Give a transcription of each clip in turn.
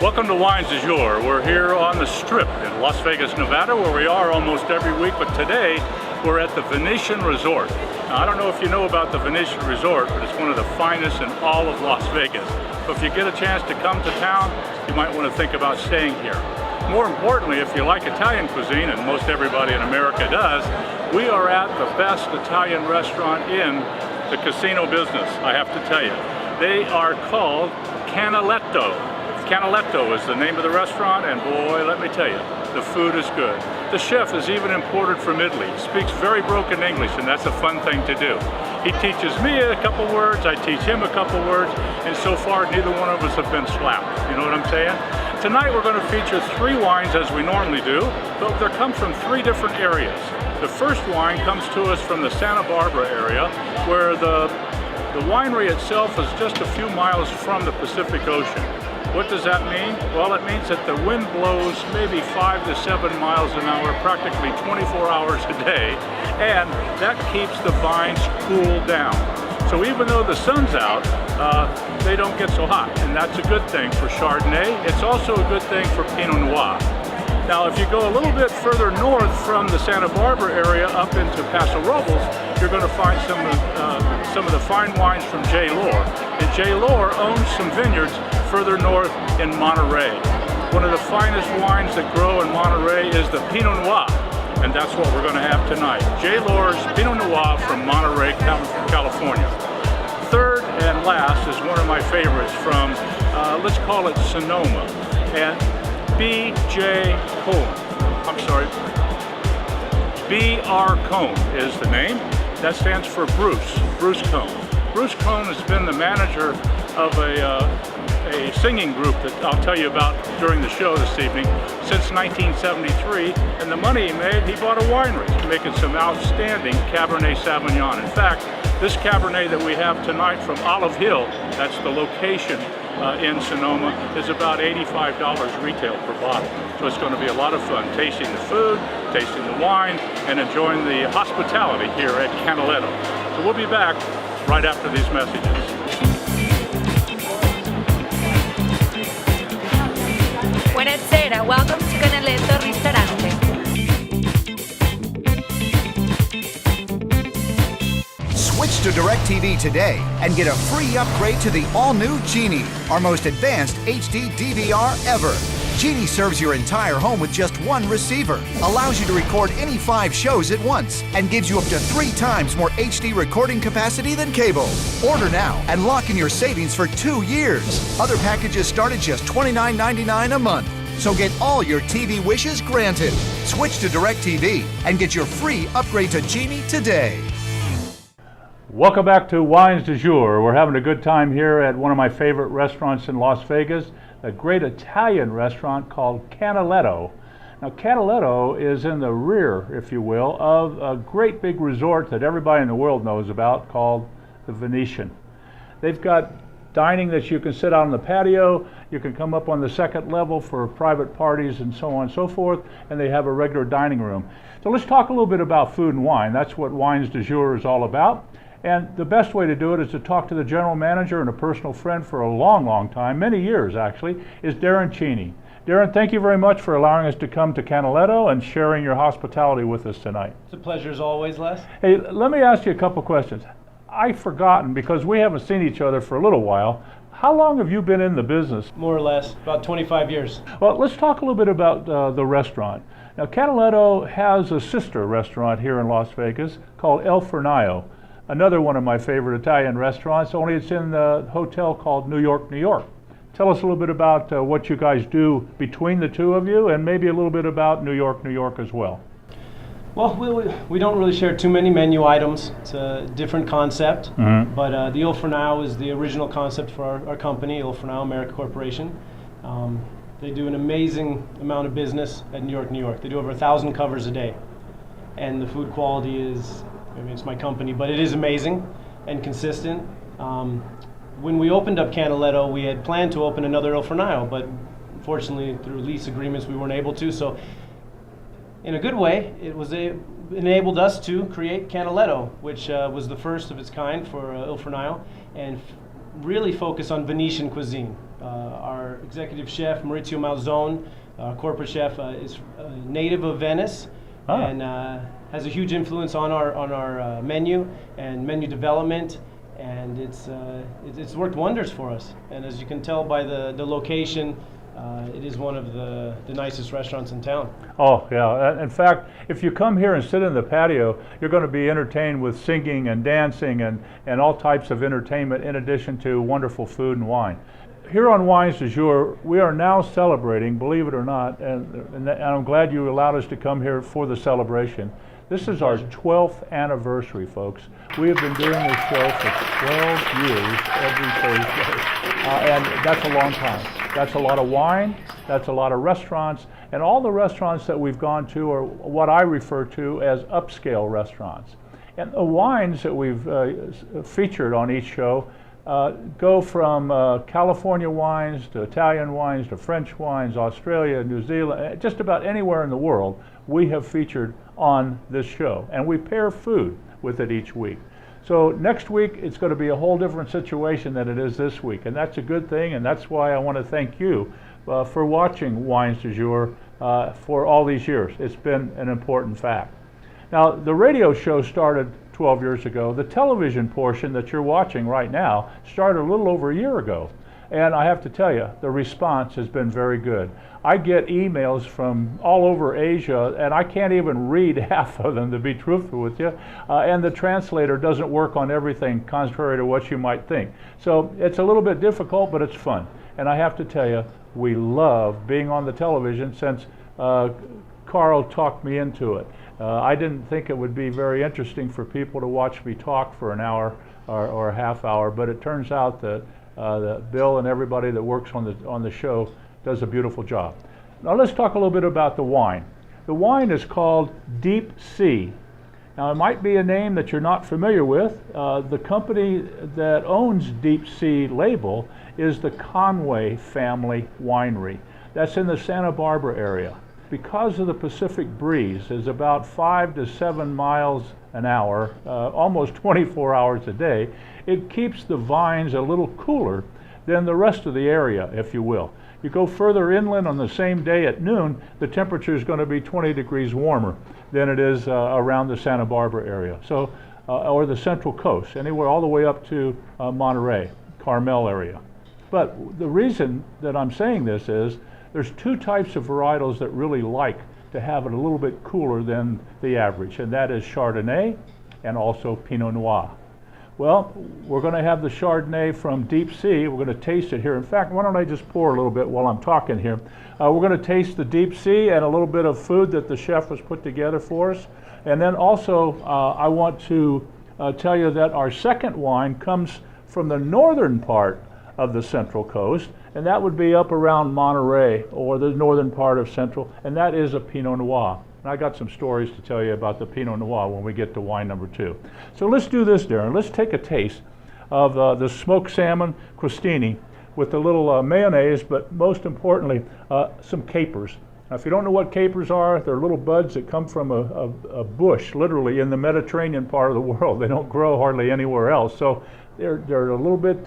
Welcome to Wines du Jour. We're here on the Strip in Las Vegas, Nevada, where we are almost every week, but today we're at the Venetian Resort. Now, I don't know if you know about the Venetian Resort, but it's one of the finest in all of Las Vegas. So if you get a chance to come to town, you might want to think about staying here. More importantly, if you like Italian cuisine, and most everybody in America does, we are at the best Italian restaurant in the casino business, I have to tell you. They are called Canaletto. Canaletto is the name of the restaurant, and boy, let me tell you, the food is good. The chef is even imported from Italy. He speaks very broken English, and that's a fun thing to do. He teaches me a couple words, I teach him a couple words, and so far neither one of us have been slapped. You know what I'm saying? Tonight we're going to feature 3 wines as we normally do, but they come from 3 different areas. The first wine comes to us from the Santa Barbara area, where the winery itself is just a few miles from the Pacific Ocean. What does that mean? Well, it means that the wind blows maybe 5 to 7 miles an hour, practically 24 hours a day, and that keeps the vines cool down. So even though the sun's out, they don't get so hot, and that's a good thing for Chardonnay. It's also a good thing for Pinot Noir. Now, if you go a little bit further north from the Santa Barbara area up into Paso Robles, you're going to find some of the fine wines from J. Lohr. And J. Lohr owns some vineyards further north in Monterey. One of the finest wines that grow in Monterey is the Pinot Noir, and that's what we're going to have tonight. J. Lohr's Pinot Noir from Monterey, California. Third and last is one of my favorites from, let's call it Sonoma, and B.J. Cohn. I'm sorry, B.R. Cohn is the name. That stands for Bruce Cohn. Bruce Cohn has been the manager of a singing group that I'll tell you about during the show this evening since 1973, and the money he made, he bought a winery, making some outstanding Cabernet Sauvignon. In fact, this Cabernet that we have tonight from Olive Hill, that's the location in Sonoma, is about $85 retail per bottle. So it's going to be a lot of fun tasting the food, tasting the wine, and enjoying the hospitality here at Canaletto. So we'll be back right after these messages. Buonasera, welcome to Canaletto Ristorante. Switch to DirecTV today and get a free upgrade to the all-new Genie, our most advanced HD DVR ever. Genie serves your entire home with just one receiver, allows you to record any 5 shows at once, and gives you up to 3 times more HD recording capacity than cable. Order now and lock in your savings for 2 years. Other packages start at just $29.99 a month. So get all your TV wishes granted. Switch to DirecTV and get your free upgrade to Genie today. Welcome back to Wines du Jour. We're having a good time here at one of my favorite restaurants in Las Vegas, a great Italian restaurant called Canaletto. Now, Canaletto is in the rear, if you will, of a great big resort that everybody in the world knows about called the Venetian. They've got dining that you can sit out on the patio, you can come up on the 2nd level for private parties and so on and so forth, and they have a regular dining room. So let's talk a little bit about food and wine. That's what Wines du Jour is all about. And the best way to do it is to talk to the general manager and a personal friend for a long, long time, many years actually, is Darren Cheney. Darren, thank you very much for allowing us to come to Canaletto and sharing your hospitality with us tonight. It's a pleasure as always, Les. Hey, let me ask you a couple questions. I've forgotten, because we haven't seen each other for a little while, how long have you been in the business? More or less, about 25 years. Well, let's talk a little bit about the restaurant. Now, Canaletto has a sister restaurant here in Las Vegas called El Fornaio. Another one of my favorite Italian restaurants, only it's in the hotel called New York, New York. Tell us a little bit about what you guys do between the two of you, and maybe a little bit about New York, New York as well. Well, we don't really share too many menu items. It's a different concept, but the Il Fornaio is the original concept for our company, Il Fornaio America Corporation. They do an amazing amount of business at New York, New York. They do over 1,000 covers a day, and the food quality is, I mean, it's my company, but it is amazing and consistent. When we opened up Canaletto, we had planned to open another Il Fornaio, but unfortunately through lease agreements we weren't able to. So in a good way, it enabled us to create Canaletto, which was the first of its kind for Il Fornaio, and really focus on Venetian cuisine. Our executive chef, Maurizio Malzone, our corporate chef, is a native of Venice and has a huge influence on our menu and menu development. And it's worked wonders for us. And as you can tell by the location, it is one of the nicest restaurants in town. Oh, yeah. In fact, if you come here and sit in the patio, you're going to be entertained with singing and dancing and all types of entertainment in addition to wonderful food and wine. Here on Wines du Jour, we are now celebrating, believe it or not, and I'm glad you allowed us to come here for the celebration. This is our 12th anniversary, folks. We have been doing this show for 12 years every Thursday, and that's a long time. That's a lot of wine, that's a lot of restaurants, and all the restaurants that we've gone to are what I refer to as upscale restaurants. And the wines that we've featured on each show go from California wines to Italian wines to French wines, Australia, New Zealand, just about anywhere in the world we have featured on this show. And we pair food with it each week. So next week it's going to be a whole different situation than it is this week, and that's a good thing, and that's why I want to thank you for watching Wines du Jour for all these years. It's been an important fact. Now, the radio show started 12 years ago. The television portion that you're watching right now started a little over a year ago. And I have to tell you, the response has been very good. I get emails from all over Asia, and I can't even read half of them, to be truthful with you. And the translator doesn't work on everything, contrary to what you might think. So it's a little bit difficult, but it's fun. And I have to tell you, we love being on the television since Carl talked me into it. I didn't think it would be very interesting for people to watch me talk for an hour or a half hour, but it turns out that Bill and everybody that works on the show does a beautiful job. Now let's talk a little bit about the wine. The wine is called Deep Sea. Now it might be a name that you're not familiar with. The company that owns Deep Sea label is the Conway Family Winery. That's in the Santa Barbara area. Because of the Pacific breeze is about 5 to 7 miles an hour, almost 24 hours a day, it keeps the vines a little cooler than the rest of the area, if you will. You go further inland on the same day at noon, the temperature is going to be 20 degrees warmer than it is around the Santa Barbara area. So, or the Central Coast, anywhere all the way up to Monterey, Carmel area. But the reason that I'm saying this is there's two types of varietals that really like to have it a little bit cooler than the average, and that is Chardonnay and also Pinot Noir. Well, we're going to have the Chardonnay from Deep Sea. We're going to taste it here. In fact, why don't I just pour a little bit while I'm talking here. We're going to taste the Deep Sea and a little bit of food that the chef has put together for us. And then also, I want to tell you that our second wine comes from the northern part of the Central Coast, and that would be up around Monterey or the northern part of Central, and that is a Pinot Noir. And I got some stories to tell you about the Pinot Noir when we get to wine number 2. So let's do this, Darren. Let's take a taste of the smoked salmon crostini with a little mayonnaise, but most importantly, some capers. Now, if you don't know what capers are, they're little buds that come from a bush, literally in the Mediterranean part of the world. They don't grow hardly anywhere else. So they're a little bit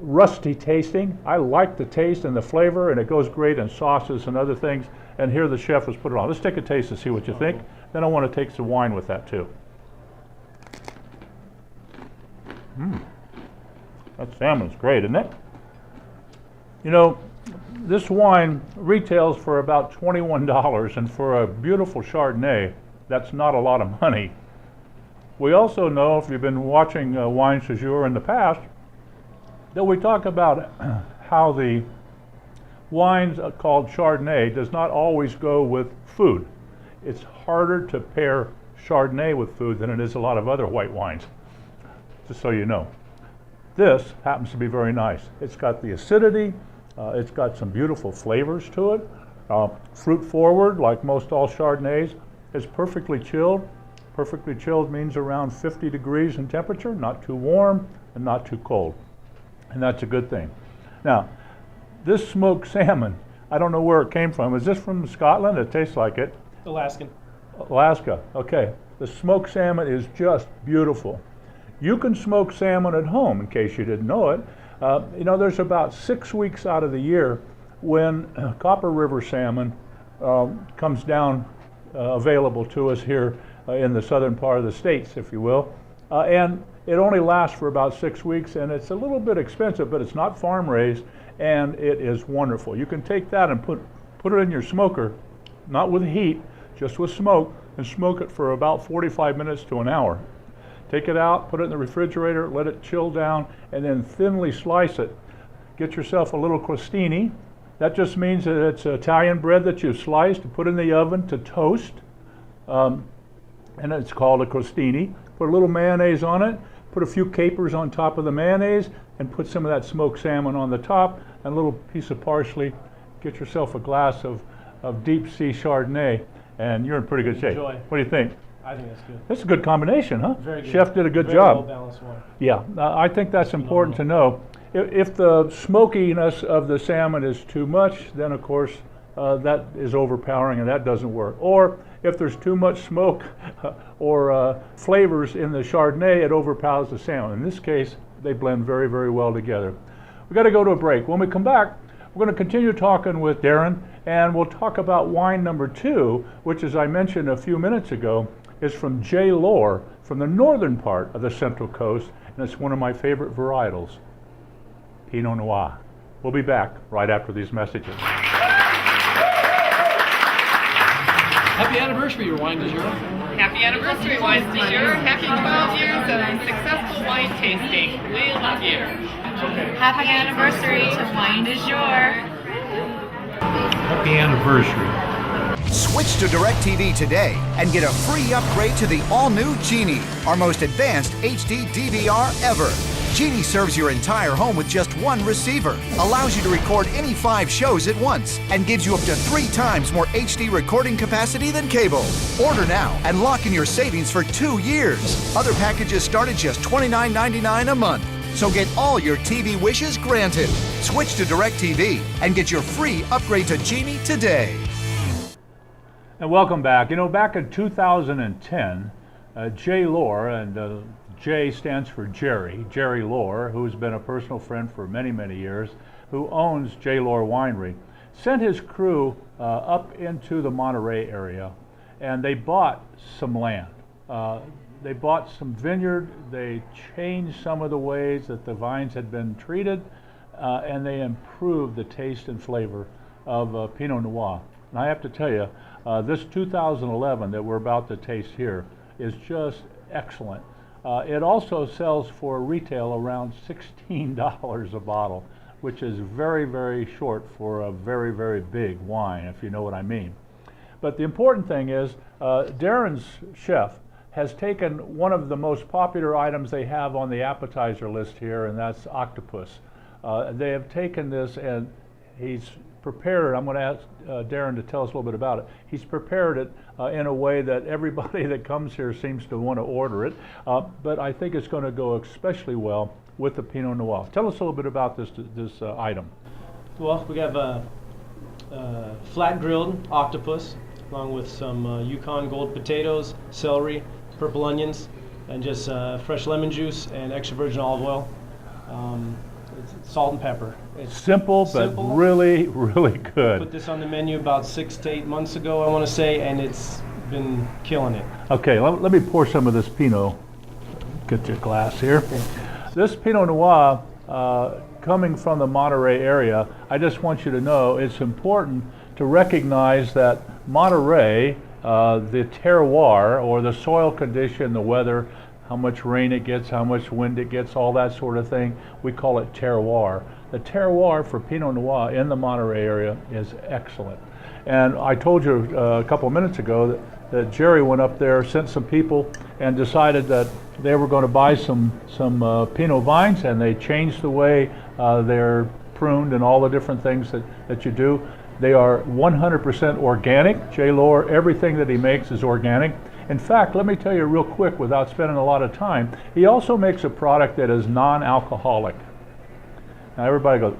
rusty tasting. I like the taste and the flavor, and it goes great in sauces and other things. And here the chef has put it on. Let's take a taste and see what you think. Then I want to take some wine with that too. That salmon's great, isn't it? You know, this wine retails for about $21, and for a beautiful Chardonnay, that's not a lot of money. We also know, if you've been watching Wines du Jour in the past, that we talk about how the wines called Chardonnay does not always go with food. It's harder to pair Chardonnay with food than it is a lot of other white wines, just so you know. This happens to be very nice. It's got the acidity, it's got some beautiful flavors to it, fruit forward like most all Chardonnays. It's perfectly chilled. Perfectly chilled means around 50 degrees in temperature, not too warm and not too cold. And that's a good thing. Now, this smoked salmon, I don't know where it came from. Is this from Scotland? It tastes like it. Alaskan. Alaska, okay. The smoked salmon is just beautiful. You can smoke salmon at home, in case you didn't know it. You know, there's about 6 weeks out of the year when Copper River salmon comes down available to us here in the southern part of the states, if you will. And it only lasts for about 6 weeks, and it's a little bit expensive, but it's not farm raised, and it is wonderful. You can take that and put it in your smoker, not with heat, just with smoke, and smoke it for about 45 minutes to an hour. Take it out, put it in the refrigerator, let it chill down, and then thinly slice it. Get yourself a little crostini. That just means that it's Italian bread that you've sliced to put in the oven to toast, and it's called a crostini. Put a little mayonnaise on it, put a few capers on top of the mayonnaise, and put some of that smoked salmon on the top, and a little piece of parsley. Get yourself a glass of deep sea Chardonnay, and you're in pretty good shape. Enjoy. What do you think? I think that's good. That's a good combination, huh? Very good. Chef did a good Very job. well-balanced one. Yeah, I think that's important to know. If the smokiness of the salmon is too much, then of course that is overpowering and that doesn't work. Or if there's too much smoke or flavors in the Chardonnay, it overpowers the salmon. In this case, they blend very, very well together. We've got to go to a break. When we come back, we're going to continue talking with Darren, and we'll talk about wine number 2, which, as I mentioned a few minutes ago, is from J. Lohr from the northern part of the Central Coast, and it's one of my favorite varietals, Pinot Noir. We'll be back right after these messages. Happy anniversary, your wine du jour. Happy anniversary, wine du jour. Happy 12 years of successful wine tasting. We love you. Happy anniversary to Wine du Jour. Happy anniversary. Switch to DirecTV today and get a free upgrade to the all-new Genie, our most advanced HD DVR ever. Genie serves your entire home with just one receiver, allows you to record any 5 shows at once, and gives you up to 3 times more HD recording capacity than cable. Order now and lock in your savings for 2 years. Other packages start at just $29.99 a month. So get all your TV wishes granted. Switch to DirecTV and get your free upgrade to Genie today. And welcome back. You know, back in 2010, J. Lohr, and J stands for Jerry Lohr, who's been a personal friend for many, many years, who owns J. Lohr Winery, sent his crew up into the Monterey area, and they bought some land. They bought some vineyard, they changed some of the ways that the vines had been treated, and they improved the taste and flavor of Pinot Noir. And I have to tell you, this 2011 that we're about to taste here is just excellent. It also sells for retail around $16 a bottle, which is very, very short for a very, very big wine, if you know what I mean. But the important thing is, Darren's chef has taken one of the most popular items they have on the appetizer list here, and that's octopus. They have taken this and he's prepared it. I'm going to ask Darren to tell us a little bit about it. He's prepared it in a way that everybody that comes here seems to want to order it, but I think it's going to go especially well with the Pinot Noir. Tell us a little bit about this item. Well, we have a flat grilled octopus along with some Yukon gold potatoes, celery, purple onions, and just fresh lemon juice and extra virgin olive oil. It's salt and pepper. It's simple, but really, really good. Put this on the menu about 6 to 8 months ago, I want to say, and it's been killing it. Okay, let me pour some of this Pinot. Get your glass here. Okay. This Pinot Noir, coming from the Monterey area, I just want you to know it's important to recognize that Monterey, the terroir, or the soil condition, the weather, how much rain it gets, how much wind it gets, all that sort of thing, we call it terroir. The terroir for Pinot Noir in the Monterey area is excellent. And I told you a couple of minutes ago that Jerry went up there, sent some people, and decided that they were going to buy some Pinot vines, and they changed the way they're pruned and all the different things that you do. They are 100% organic. J. Lohr, everything that he makes is organic. In fact, let me tell you real quick without spending a lot of time, he also makes a product that is non-alcoholic. Now everybody goes,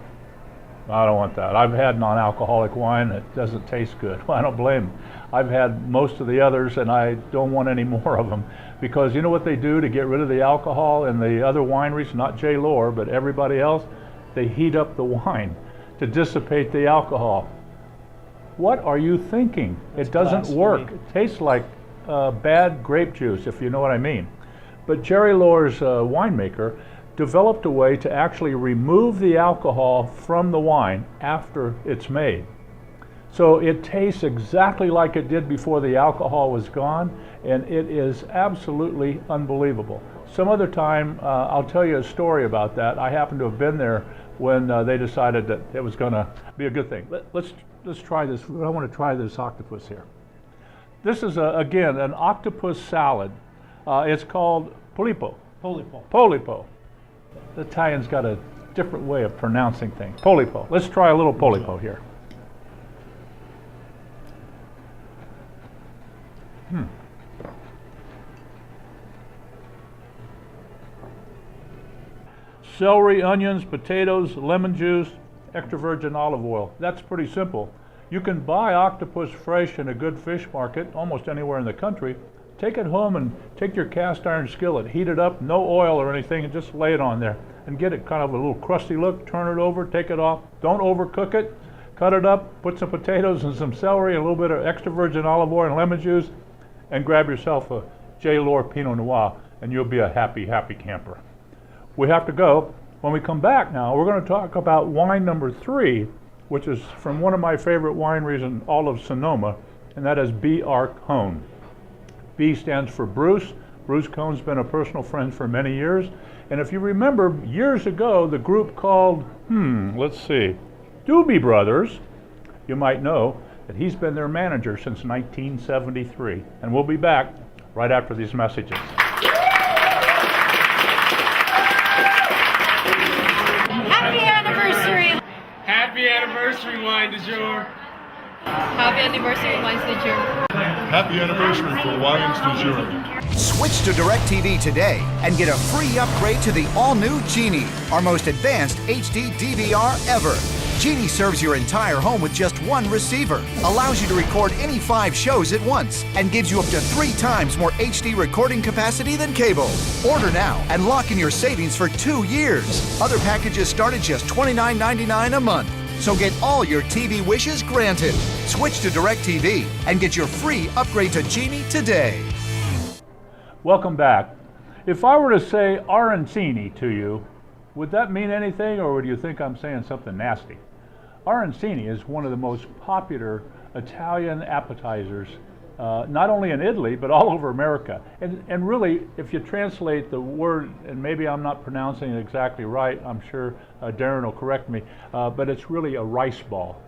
I don't want that. I've had non-alcoholic wine that doesn't taste good. Well, I don't blame them. I've had most of the others and I don't want any more of them, because you know what they do to get rid of the alcohol in the other wineries, not J. Lohr, but everybody else? they heat up the wine to dissipate the alcohol. What are you thinking? That's it doesn't blasphemy. work. It tastes like bad grape juice, if you know what I mean. But Jerry Lohr's winemaker developed a way to actually remove the alcohol from the wine after it's made. So it tastes exactly like it did before the alcohol was gone, and it is absolutely unbelievable. Some other time, I'll tell you a story about that. I happened to have been there when they decided that it was going to be a good thing. Let's try this. I want to try this octopus here. This is, again, an octopus salad. It's called polipo. Polipo. Polipo. The Italians got a different way of pronouncing things. Polipo. Let's try a little polipo here. Celery, onions, potatoes, lemon juice, extra virgin olive oil. That's pretty simple. You can buy octopus fresh in a good fish market almost anywhere in the country. Take it home and take your cast iron skillet, heat it up, no oil or anything, and just lay it on there and get it kind of a little crusty look. Turn it over, take it off. Don't overcook it. Cut it up, put some potatoes and some celery, a little bit of extra virgin olive oil and lemon juice, and grab yourself a J. Lohr Pinot Noir, and you'll be a happy, happy camper. We have to go. When we come back now, we're going to talk about wine number 3, which is from one of my favorite wineries in all of Sonoma, and that is B.R. Cohn. B stands for Bruce. Bruce Cohn's been a personal friend for many years. And if you remember, years ago, the group called, let's see, Doobie Brothers, you might know that he's been their manager since 1973. And we'll be back right after these messages. Happy anniversary! Happy anniversary, wine du jour. Happy anniversary, wines de jour. Happy anniversary for Wines du Jour. Switch to DirecTV today and get a free upgrade to the all-new Genie, our most advanced HD DVR ever. Genie serves your entire home with just one receiver, allows you to record any 5 shows at once, and gives you up to 3 times more HD recording capacity than cable. Order now and lock in your savings for 2 years. Other packages start at just $29.99 a month. So get all your TV wishes granted. Switch to DirecTV and get your free upgrade to Genie today. Welcome back. If I were to say arancini to you, would that mean anything, or would you think I'm saying something nasty? Arancini is one of the most popular Italian appetizers, not only in Italy, but all over America. And really, if you translate the word, and maybe I'm not pronouncing it exactly right, I'm sure Darren will correct me, but it's really a rice ball.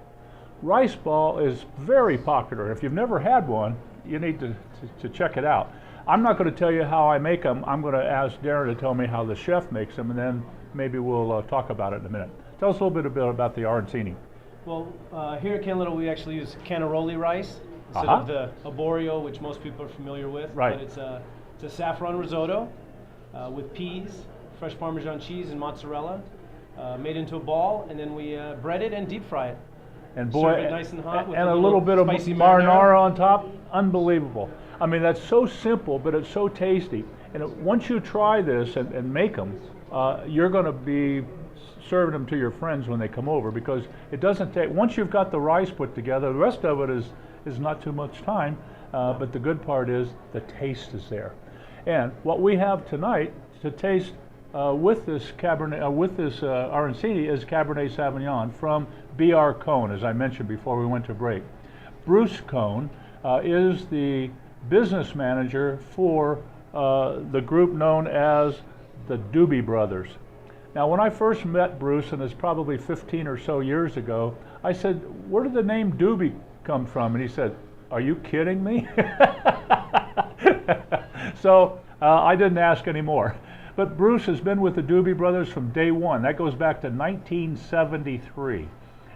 Rice ball is very popular. If you've never had one, you need to check it out. I'm not going to tell you how I make them. I'm going to ask Darren to tell me how the chef makes them, and then maybe we'll talk about it in a minute. Tell us a little bit about the arancini. Well, here at Canaletto, we actually use Canaroli rice instead of the arborio, which most people are familiar with. Right. But it's a saffron risotto with peas, fresh Parmesan cheese, and mozzarella, made into a ball, and then we bread it and deep fry it. And boy, Serve it nice and hot with and a little bit of spicy marinara on top. Unbelievable. I mean, that's so simple, but it's so tasty. And once you try this and make them, you're going to be serving them to your friends when they come over, because it doesn't take, once you've got the rice put together, the rest of it is not too much time, but the good part is the taste is there. And what we have tonight to taste with this Cabernet, arancini is Cabernet Sauvignon from B.R. Cohn, as I mentioned before we went to break. Bruce Cohn is the business manager for the group known as the Doobie Brothers. Now, when I first met Bruce, and it's probably 15 or so years ago, I said, "Where did the name Doobie come from?" And he said, "Are you kidding me?" So I didn't ask anymore. But Bruce has been with the Doobie Brothers from day one. That goes back to 1973.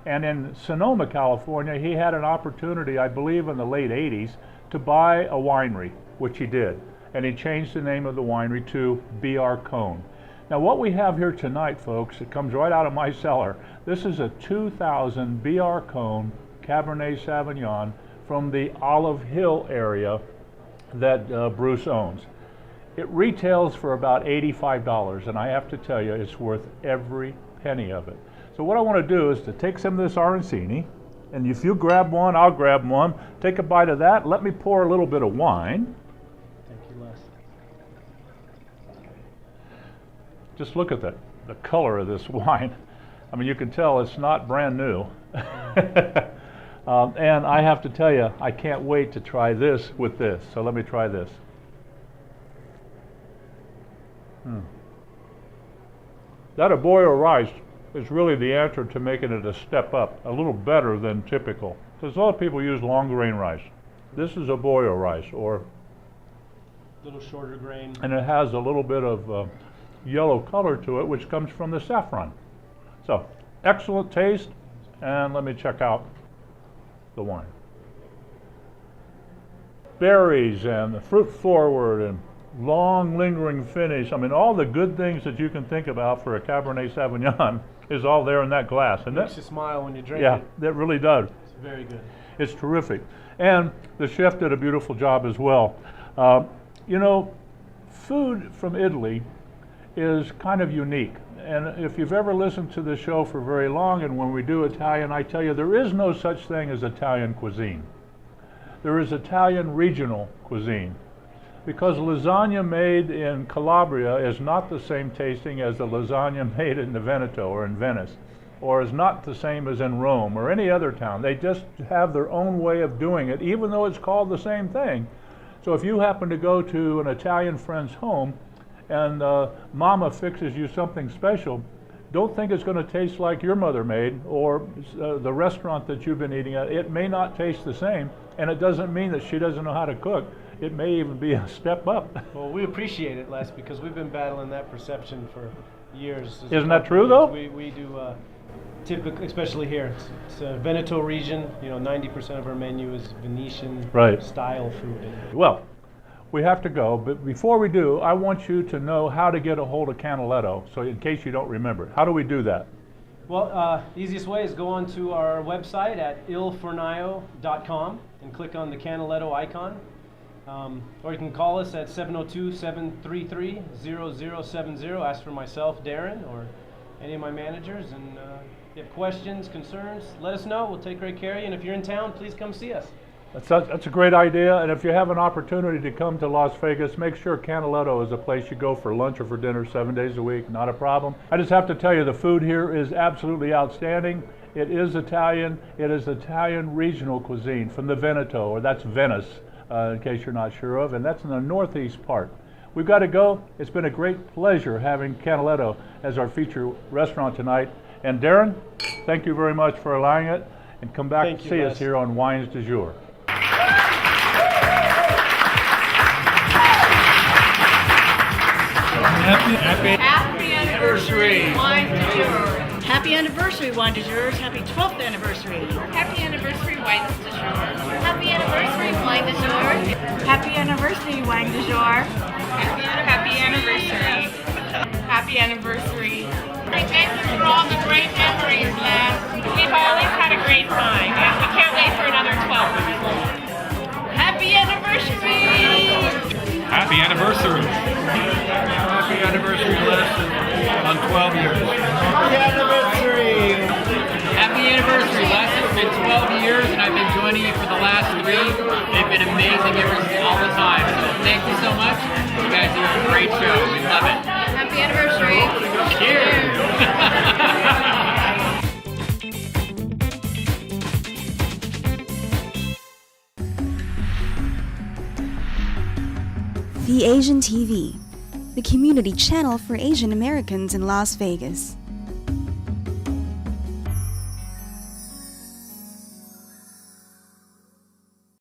And in Sonoma, California, he had an opportunity, I believe in the late 80s, to buy a winery, which he did. And he changed the name of the winery to B.R. Cohn. Now, what we have here tonight, folks, it comes right out of my cellar. This is a 2000 B.R. Cohn Cabernet Sauvignon from the Olive Hill area that Bruce owns. It retails for about $85, and I have to tell you, it's worth every penny of it. So what I want to do is to take some of this arancini, and if you grab one, I'll grab one. Take a bite of that. Let me pour a little bit of wine. Thank you, Les. Just look at the color of this wine. I mean, you can tell it's not brand new. And I have to tell you, I can't wait to try this with this. So let me try this. That arborio rice is really the answer to making it a step up, a little better than typical. Because a lot of people use long grain rice. This is arborio rice, or A little shorter grain. and it has a little bit of yellow color to it, which comes from the saffron. So, excellent taste, and let me check out the wine. Berries and the fruit forward and long lingering finish. I mean, all the good things that you can think about for a Cabernet Sauvignon is all there in that glass, isn't Makes it? you smile when you drink Yeah, it. that really does. It's very good. It's terrific. And the chef did a beautiful job as well. You know, food from Italy is kind of unique. And if you've ever listened to the show for very long, and when we do Italian, I tell you there is no such thing as Italian cuisine. There is Italian regional cuisine. Because lasagna made in Calabria is not the same tasting as the lasagna made in the Veneto or in Venice, or is not the same as in Rome or any other town. They just have their own way of doing it, even though it's called the same thing. So if you happen to go to an Italian friend's home and Mama fixes you something special, don't think it's going to taste like your mother made or the restaurant that you've been eating at. It may not taste the same, and it doesn't mean that she doesn't know how to cook. It may even be a step up. Well, we appreciate it, Les, because we've been battling that perception for years. Isn't that true, though? We do, typically, especially here, it's a Veneto region. You know, 90% of our menu is Venetian style food. Well, we have to go, but before we do, I want you to know how to get a hold of Canaletto, so in case you don't remember it. How do we do that? Well, easiest way is go on to our website at ilfornaio.com and click on the Canaletto icon. Or you can call us at 702-733-0070. Ask for myself, Darren, or any of my managers. And if you have questions, concerns, let us know. We'll take great care of you. And if you're in town, please come see us. That's a great idea, and if you have an opportunity to come to Las Vegas, make sure Canaletto is a place you go for lunch or for dinner 7 days a week, not a problem. I just have to tell you, the food here is absolutely outstanding. It is Italian. It is Italian regional cuisine from the Veneto, or that's Venice, in case you're not sure of, and that's in the northeast part. We've got to go. It's been a great pleasure having Canaletto as our feature restaurant tonight. And Darren, thank you very much for allowing it, and come back and see us here on Wines du Jour. Happy anniversary, Wine du Jour. Happy anniversary, Wine du Jour. Happy 12th anniversary. Happy anniversary, Wine du Jour. Happy anniversary, Wine du Jour. Happy anniversary, Wine du Jour. Happy anniversary. Happy anniversary. Thank you for all the great memories, Les. We've always had a great time, and we can't wait for another 12 years. Happy anniversary! Happy anniversary. Happy anniversary, Les, on 12 years. Happy anniversary! Happy anniversary, Les. It's been 12 years, and I've been joining you for the last 3. They've been amazing all the time. So thank you so much. You guys do a great show. We love it. Happy anniversary! Cheers!